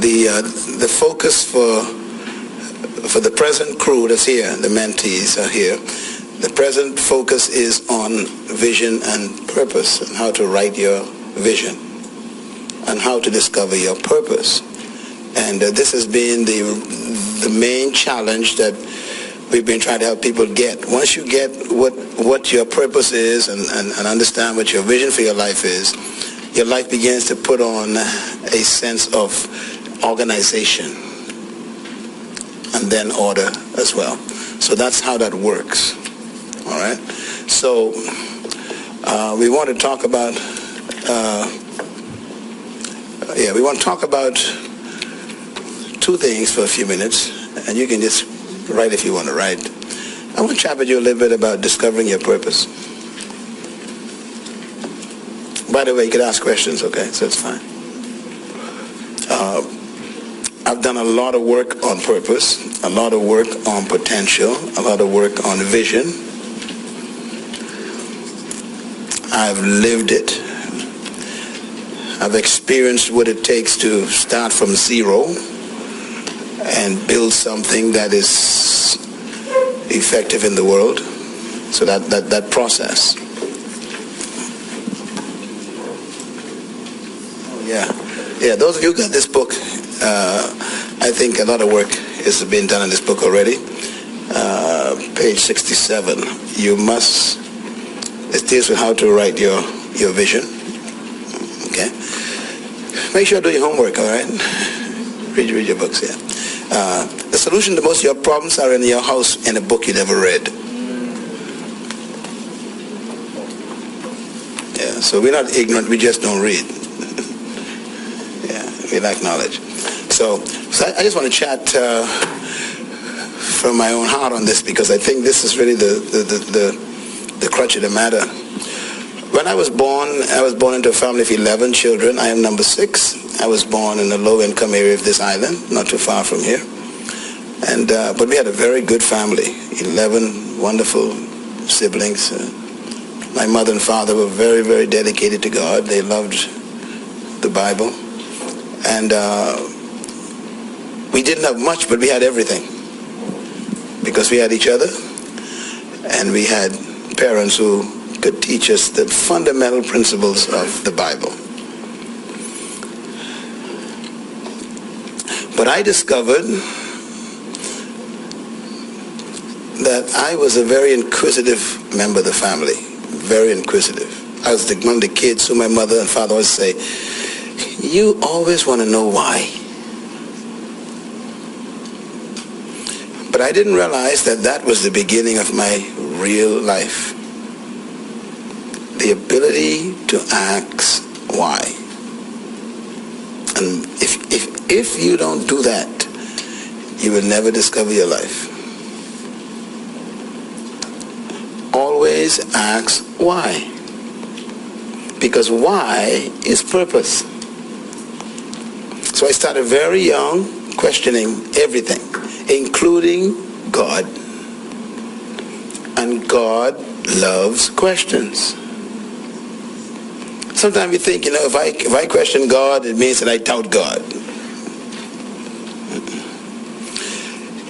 the focus for the present crew that's here, the mentees are here. The present focus is on vision and purpose, and how to write your vision, and how to discover your purpose. And this has been the main challenge that we've been trying to help people get. Once you get what your purpose is and understand what your vision for your life is, your life begins to put on a sense of organization and then order as well. So that's how that works. All right. So we want to talk about two things for a few minutes, and you can just write if you want to write. I want to chat with you a little bit about discovering your purpose. By the way, you could ask questions, okay? So it's fine. I've done a lot of work on purpose, a lot of work on potential, a lot of work on vision. I've lived it. I've experienced what it takes to start from zero and build something that is effective in the world. So that process. Yeah, those of you who got this book, I think a lot of work has been done in this book already. Page 67. It deals with how to write your vision. Okay? Make sure you do your homework, all right? Read your books, yeah. The solution to most of your problems are in your house in a book you never read. Yeah, so we're not ignorant, we just don't read. Yeah, we lack knowledge. So I just want to chat from my own heart on this, because I think this is really the crutch of the matter. When I was born into a family of 11 children. I am number 6. I was born in a low-income area of this island, not too far from here. And but we had a very good family, 11 wonderful siblings. My mother and father were very, very dedicated to God. They loved the Bible. And we didn't have much, but we had everything. Because we had each other, and we had parents who could teach us the fundamental principles of the Bible. But I discovered that I was a very inquisitive member of the family. Very inquisitive. I was one of the kids who my mother and father always say, you always want to know why. But I didn't realize that was the beginning of my real life. The ability to ask why. And if you don't do that, you will never discover your life. Always ask why. Because why is purpose. So I started very young, questioning everything, including God. And God loves questions. Sometimes you think, if I question God, it means that I doubt God.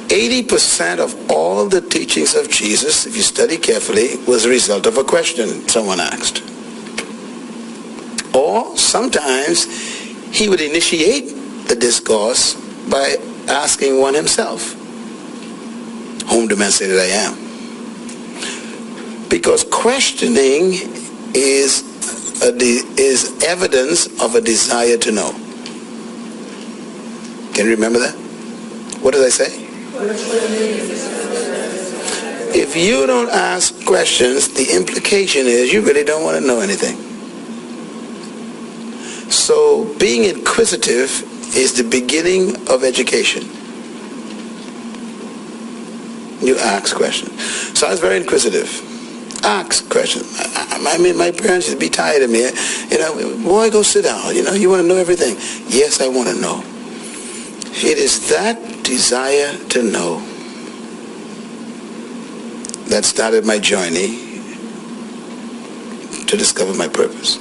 80% of all the teachings of Jesus, if you study carefully, was a result of a question someone asked. Or sometimes he would initiate the discourse by asking one himself, whom do men say that I am? Because questioning is evidence of a desire to know. Can you remember that? What did I say? If you don't ask questions, the implication is you really don't want to know anything. So being inquisitive is the beginning of education. You ask questions. So I was very inquisitive. Ask questions. I mean, my parents would be tired of me. Boy, go sit down. You want to know everything. Yes, I want to know. It is that desire to know that started my journey to discover my purpose.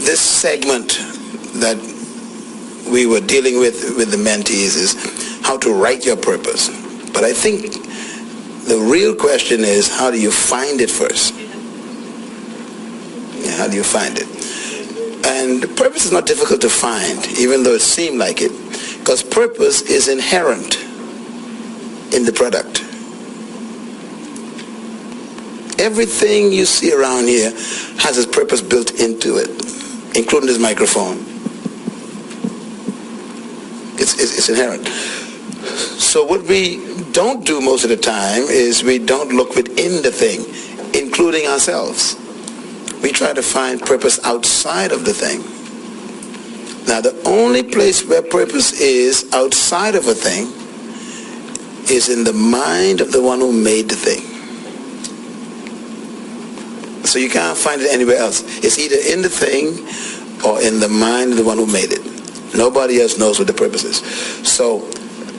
this segment that we were dealing with the mentees is how to write your purpose. But I think the real question is, how do you find it first? Yeah, how do you find it? And purpose is not difficult to find, even though it seemed like it, because purpose is inherent in the product. Everything you see around here has its purpose built into it, including this microphone. It's inherent. So what we don't do most of the time is we don't look within the thing, including ourselves. We try to find purpose outside of the thing. Now, the only place where purpose is outside of a thing is in the mind of the one who made the thing. So you can't find it anywhere else. It's either in the thing or in the mind of the one who made it. Nobody else knows what the purpose is. So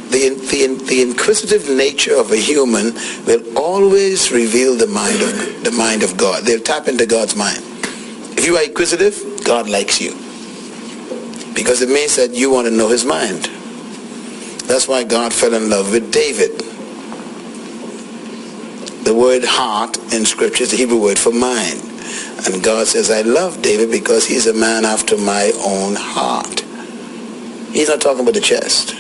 the inquisitive nature of a human will always reveal the mind of God. They'll tap into God's mind. If you are inquisitive, God likes you, because it means that you want to know his mind. That's why God fell in love with David. The word heart in scripture is the Hebrew word for mind. And God says, I love David because he's a man after my own heart. He's not talking about the chest.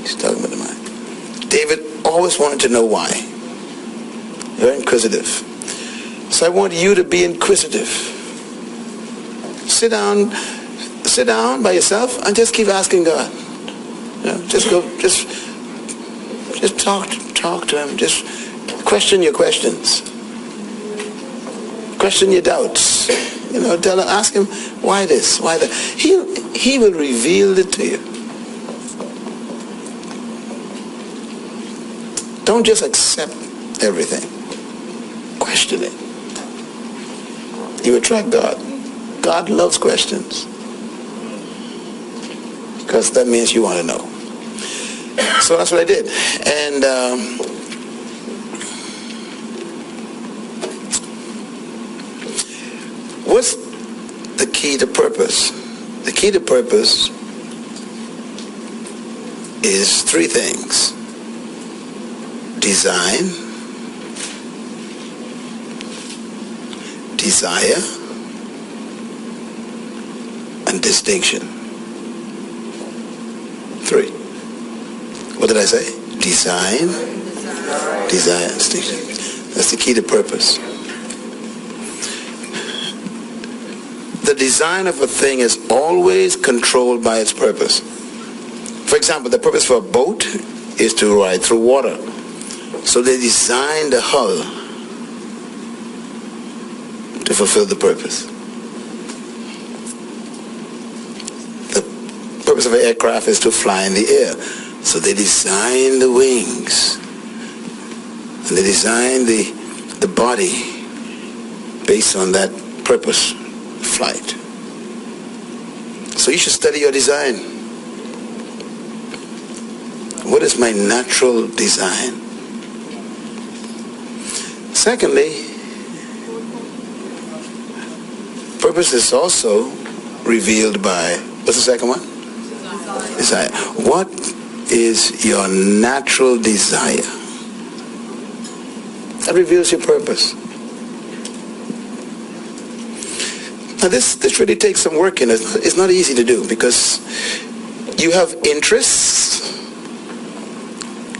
He's talking about the mind. David always wanted to know why. Very inquisitive. So I want you to be inquisitive. Sit down by yourself and just keep asking God. You know, just talk to him. Just question your questions. Question your doubts. You know, ask him, why this, why that. He will reveal it to you. Don't just accept everything. Question it. You attract God. God loves questions, because that means you want to know. So that's what I did. And what's the key to purpose? The key to purpose is three things: design, desire, and distinction. Three. What did I say? Design, desire, and distinction. That's the key to purpose. The design of a thing is always controlled by its purpose. For example, the purpose for a boat is to ride through water. So they designed the hull to fulfill the purpose. The purpose of an aircraft is to fly in the air. So they designed the wings. And they designed the body based on that purpose, flight. So you should study your design. What is my natural design? Secondly, purpose is also revealed by, what's the second one? Desire. What is your natural desire? That reveals your purpose. Now this really takes some work in it. It's not easy to do, because you have interests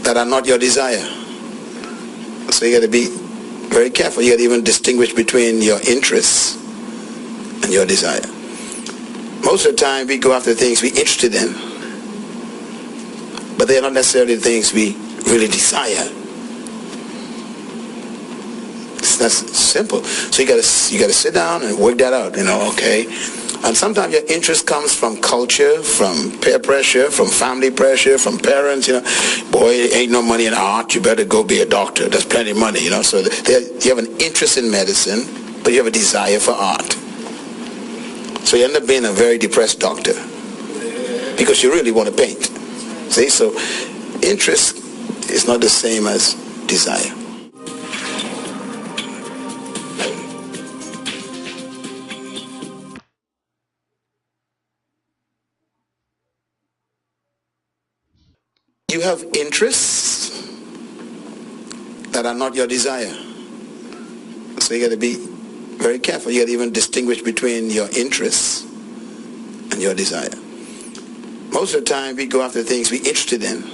that are not your desire. So you got to be very careful. You got to even distinguish between your interests and your desire. Most of the time we go after things we're interested in, but they are not necessarily the things we really desire. That's simple. So you got to sit down and work that out. You know, okay. And sometimes your interest comes from culture, from peer pressure, from family pressure, from parents. You know, boy, ain't no money in art. You better go be a doctor. There's plenty of money. You know, so you have an interest in medicine, but you have a desire for art. So you end up being a very depressed doctor because you really want to paint. See, so interest is not the same as desire. You have interests that are not your desire. So you got to be very careful. You got to even distinguish between your interests and your desire. Most of the time we go after things we're interested in,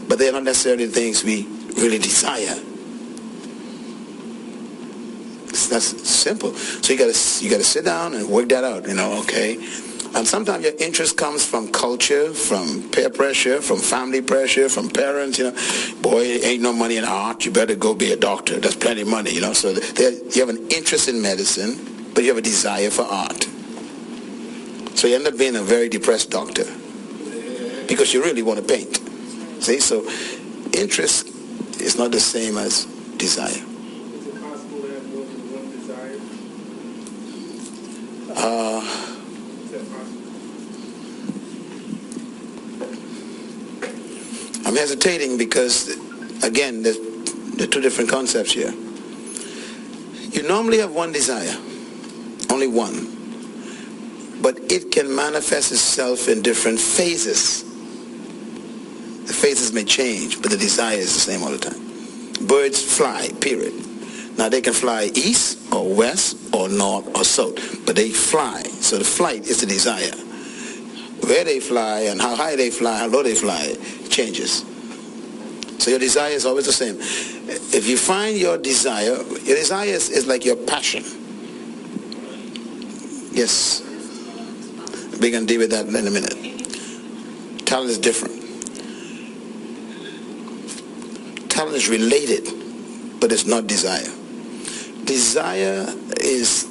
but they're not necessarily the things we really desire. That's simple. So you got to sit down and work that out, okay? And sometimes your interest comes from culture, from peer pressure, from family pressure, from parents, Boy, ain't no money in art. You better go be a doctor. There's plenty of money, So you have an interest in medicine, but you have a desire for art. So you end up being a very depressed doctor because you really want to paint. See, so interest is not the same as desire. Is it possible to have more than one desire? Is that possible? I'm hesitating because, again, there are two different concepts here. You normally have one desire, only one. But it can manifest itself in different phases. The phases may change, but the desire is the same all the time. Birds fly, period. Now they can fly east or west or north or south, but they fly. So the flight is the desire. Where they fly and how high they fly, how low they fly, changes. So your desire is always the same. If you find your desire is like your passion. Yes. We're going to deal with that in a minute. Talent is different. Talent is related, but it's not desire. Desire is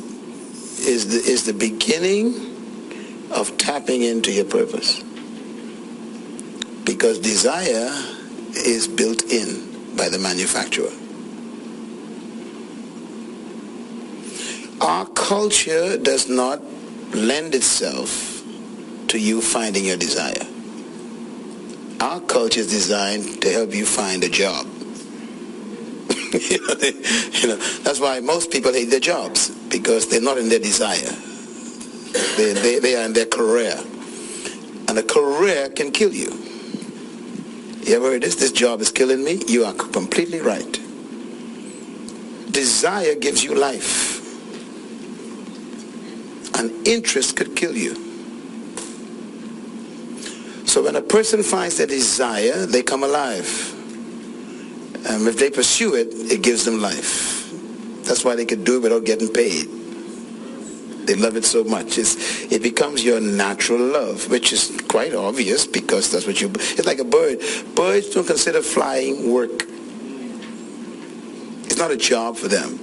the beginning of tapping into your purpose. Because desire is built in by the manufacturer. Our culture does not lend itself to you finding your desire. Our culture is designed to help you find a job. That's why most people hate their jobs, because they're not in their desire. They are in their career. And a career can kill you. You ever heard this? This job is killing me? You are completely right. Desire gives you life. An interest could kill you. So when a person finds their desire, they come alive. If they pursue it, it gives them life. That's why they could do it without getting paid. They love it so much. It becomes your natural love, which is quite obvious because that's what it's like a bird. Birds don't consider flying work. It's not a job for them.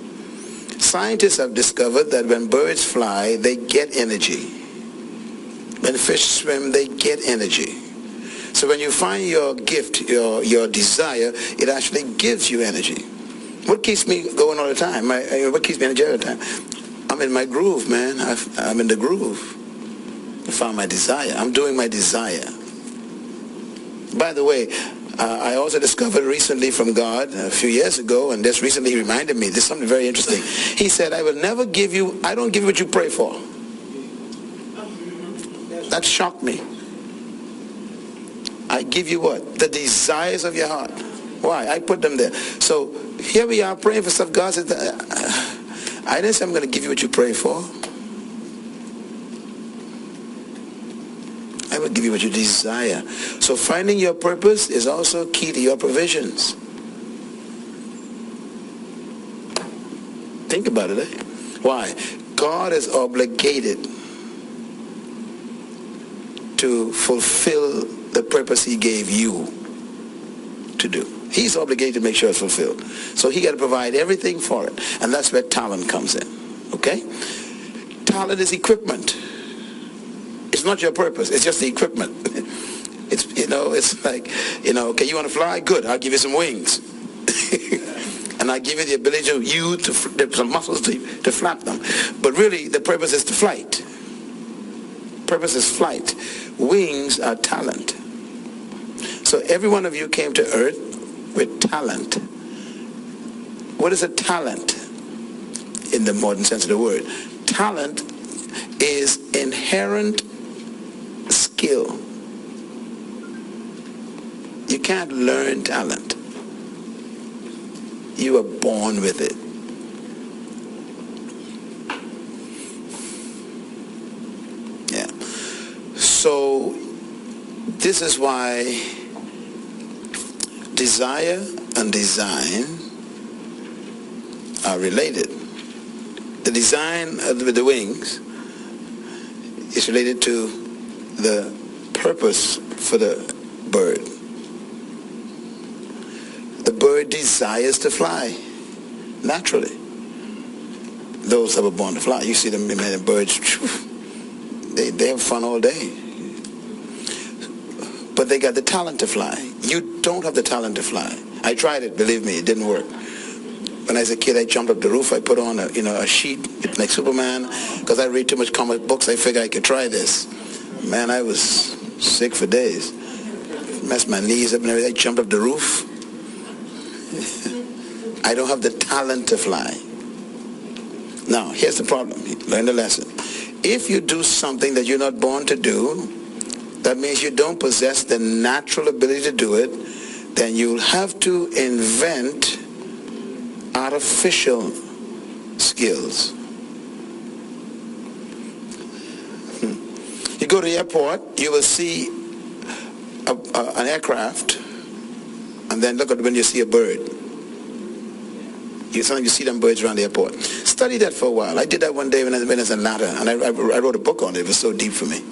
Scientists have discovered that when birds fly, they get energy. When fish swim, they get energy. So when you find your gift, your desire, it actually gives you energy. What keeps me going all the time? What keeps me energetic all the time? I'm in my groove, man. I'm in the groove. I found my desire. I'm doing my desire. By the way, I also discovered recently from God a few years ago, and this recently reminded me, there's something very interesting. He said, I don't give you what you pray for. That shocked me. I give you what? The desires of your heart. Why? I put them there. So here we are praying for stuff. God said, I didn't say I'm going to give you what you pray for. I will give you what you desire. So finding your purpose is also key to your provisions. Think about it, eh? Why? God is obligated to fulfill the purpose he gave you to do. He's obligated to make sure it's fulfilled. So he got to provide everything for it. And that's where talent comes in. Okay? Talent is equipment. It's not your purpose. It's just the equipment. It's like, okay, you want to fly? Good. I'll give you some wings. And I'll give you the ability to some muscles to flap them. But really, the purpose is to flight. Purpose is flight. Wings are talent. So every one of you came to earth with talent. What is a talent in the modern sense of the word? Talent is inherent skill. can't learn talent. You are born with it. Yeah. So this is why desire and design are related. The design with the wings is related to the purpose for the bird. The bird desires to fly naturally. Those that were born to fly, you see them, the birds, they have fun all day. But they got the talent to fly. You don't have the talent to fly. I tried it, believe me, it didn't work. When I was a kid, I jumped up the roof. I put on a sheet like Superman because I read too much comic books. I figured I could try this. Man, I was sick for days. Messed my knees up and everything. I jumped up the roof. I don't have the talent to fly. Now, here's the problem. Learn the lesson. If you do something that you're not born to do, that means you don't possess the natural ability to do it, then you'll have to invent artificial skills. You go to the airport, you will see an aircraft, and then look at when you see a bird. Sometimes you see them birds around the airport. Study that for a while. I did that one day when I was in Atlanta, and I wrote a book on it. It was so deep for me.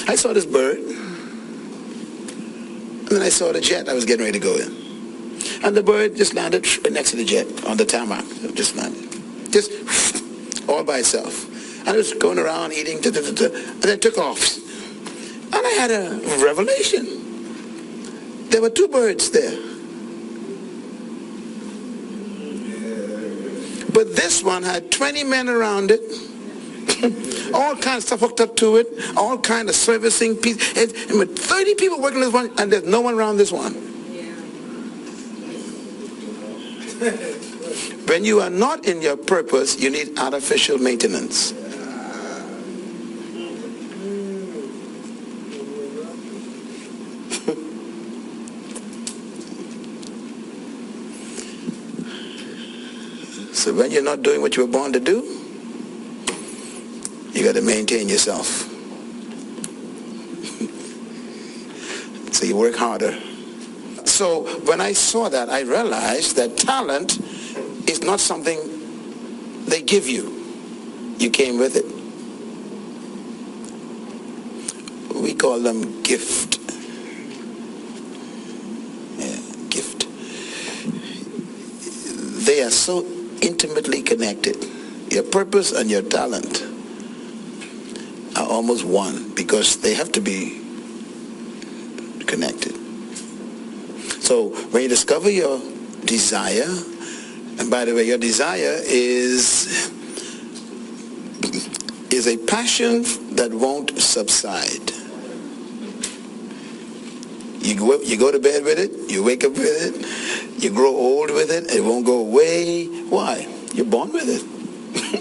I saw this bird, and then I saw the jet I was getting ready to go in. And the bird just landed next to the jet on the tarmac. It just landed. Just all by itself. And it was going around eating, and then took off. And I had a revelation. There were two birds there. But this one had 20 men around it. All kinds of stuff hooked up to it. All kinds of servicing pieces. And with 30 people working on this one, and there's no one around this one. When you are not in your purpose, you need artificial maintenance. So when you're not doing what you were born to do, you got to maintain yourself. So you work harder. So when I saw that, I realized that talent is not something they give you. You came with it. We call them gift. Yeah, gift. They are so intimately connected. Your purpose and your talent are almost one because they have to be connected. So when you discover your desire, and by the way, your desire is a passion that won't subside. You go to bed with it, you wake up with it, you grow old with it, it won't go away. Why? You're born with it.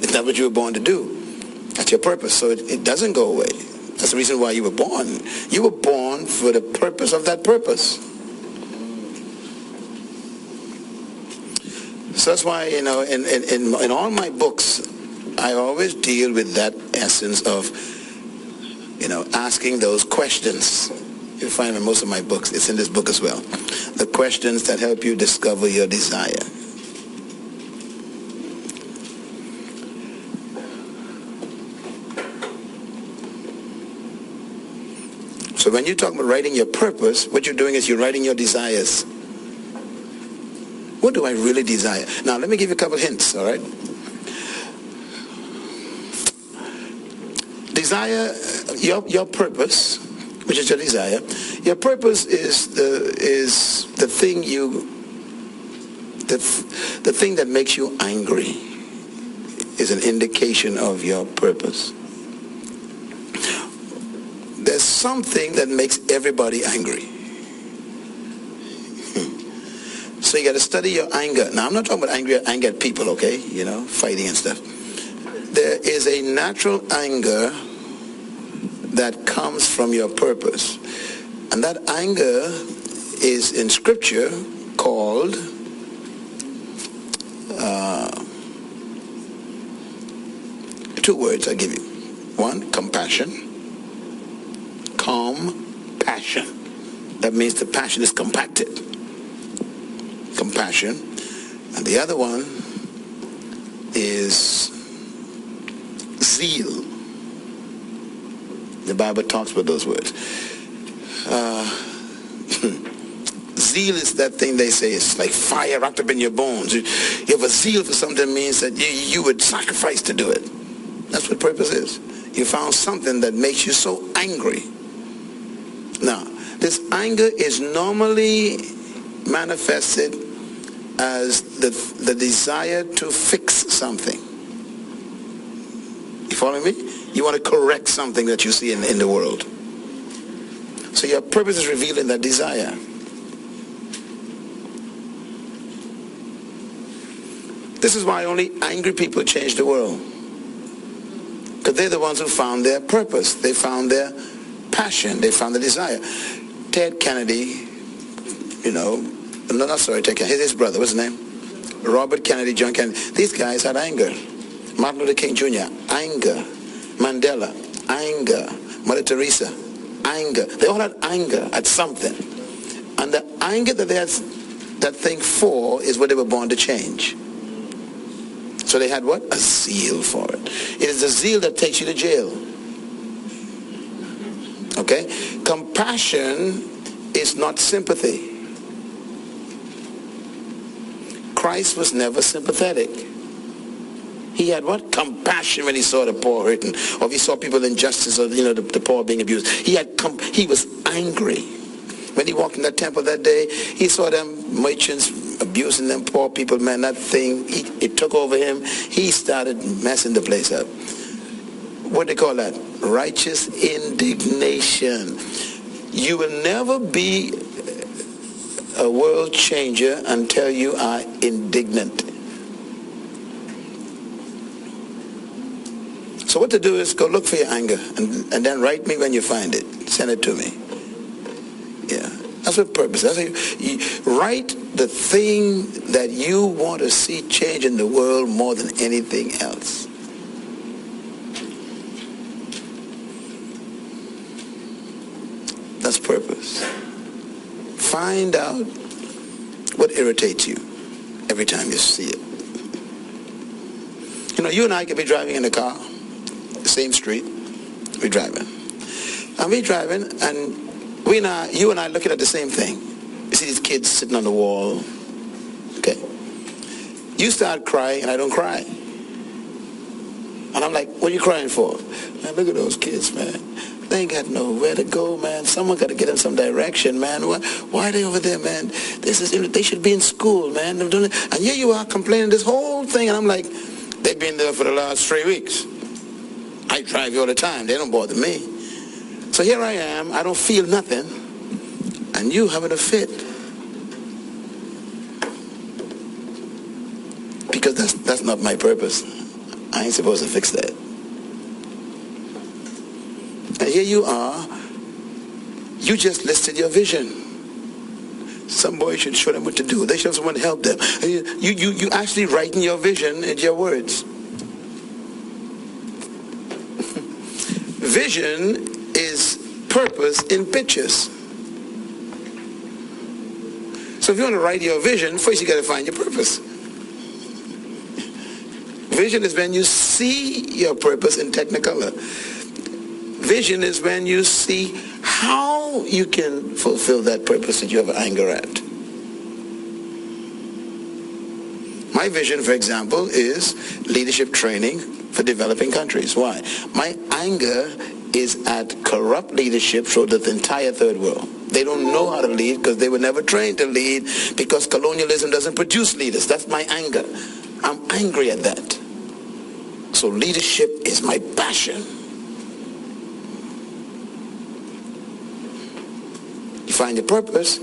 It's not what you were born to do. That's your purpose, so it doesn't go away. That's the reason why you were born. You were born for the purpose of that purpose. So that's why, in all my books, I always deal with that essence of, asking those questions. You'll find in most of my books, it's in this book as well. The questions that help you discover your desire. So when you talk about writing your purpose, what you're doing is you're writing your desires. What do I really desire? Now, let me give you a couple hints, all right? Desire, your purpose, which is your desire. Your purpose is the thing the thing that makes you angry is an indication of your purpose. There's something that makes everybody angry. So you got to study your anger. Now, I'm not talking about anger at people, okay? Fighting and stuff. There is a natural anger that comes from your purpose. And that anger is in Scripture called two words I give you. One, compassion. Compassion. That means the passion is compacted. Compassion. And the other one is zeal. The Bible talks about those words. Zeal is that thing they say it's like fire wrapped up in your bones. You have a zeal for something means that you would sacrifice to do it. That's what purpose is. You found something that makes you so angry. Now, this anger is normally manifested as the desire to fix something. You follow me? You want to correct something that you see in the world. So your purpose is revealed in that desire. This is why only angry people change the world. Because they're the ones who found their purpose. They found their passion. They found the desire. Ted Kennedy, Ted Kennedy. His brother, what's his name? Robert Kennedy, John Kennedy. These guys had anger. Martin Luther King Jr., anger. Mandela, anger. Mother Teresa, anger. They all had anger at something. And the anger that they had that thing for is what they were born to change. So they had what? A zeal for it. It is the zeal that takes you to jail. Okay? Compassion is not sympathy. Christ was never sympathetic. He had what? Compassion when he saw the poor hurting, or if he saw people in injustice, or the poor being abused. He was angry. When he walked in that temple that day, he saw them merchants abusing them poor people. Man, that thing, it took over him. He started messing the place up. What do they call that? Righteous indignation. You will never be a world changer until you are indignant. So what to do is go look for your anger and then write me when you find it. Send it to me. Yeah, that's what purpose. That's how you write the thing that you want to see change in the world more than anything else. That's purpose. Find out what irritates you every time you see it. You and I could be driving in a car, the same street, we're driving. And we're driving, and you and I looking at the same thing. You see these kids sitting on the wall. Okay. You start crying, and I don't cry. And I'm like, what are you crying for? Man, look at those kids, man. They ain't got nowhere to go, man. Someone got to get them some direction, man. Why are they over there, man? They should be in school, man. And here you are complaining this whole thing, and I'm like, they've been there for the last 3 weeks. I drive you all the time. They don't bother me. So here I am. I don't feel nothing. And you having a fit. Because that's not my purpose. I ain't supposed to fix that. And here you are. You just listed your vision. Some boy should show them what to do. They should have someone to help them. And you actually writing your vision in your words. Vision is purpose in pictures. So if you want to write your vision, first you got to find your purpose. Vision is when you see your purpose in technicolor. Vision is when you see how you can fulfill that purpose that you have anger at. My vision, for example, is leadership training for developing countries. Why? My anger is at corrupt leadership through the entire third world. They don't know how to lead because they were never trained to lead, because colonialism doesn't produce leaders. That's my anger. I'm angry at that. So leadership is my passion. You find your purpose,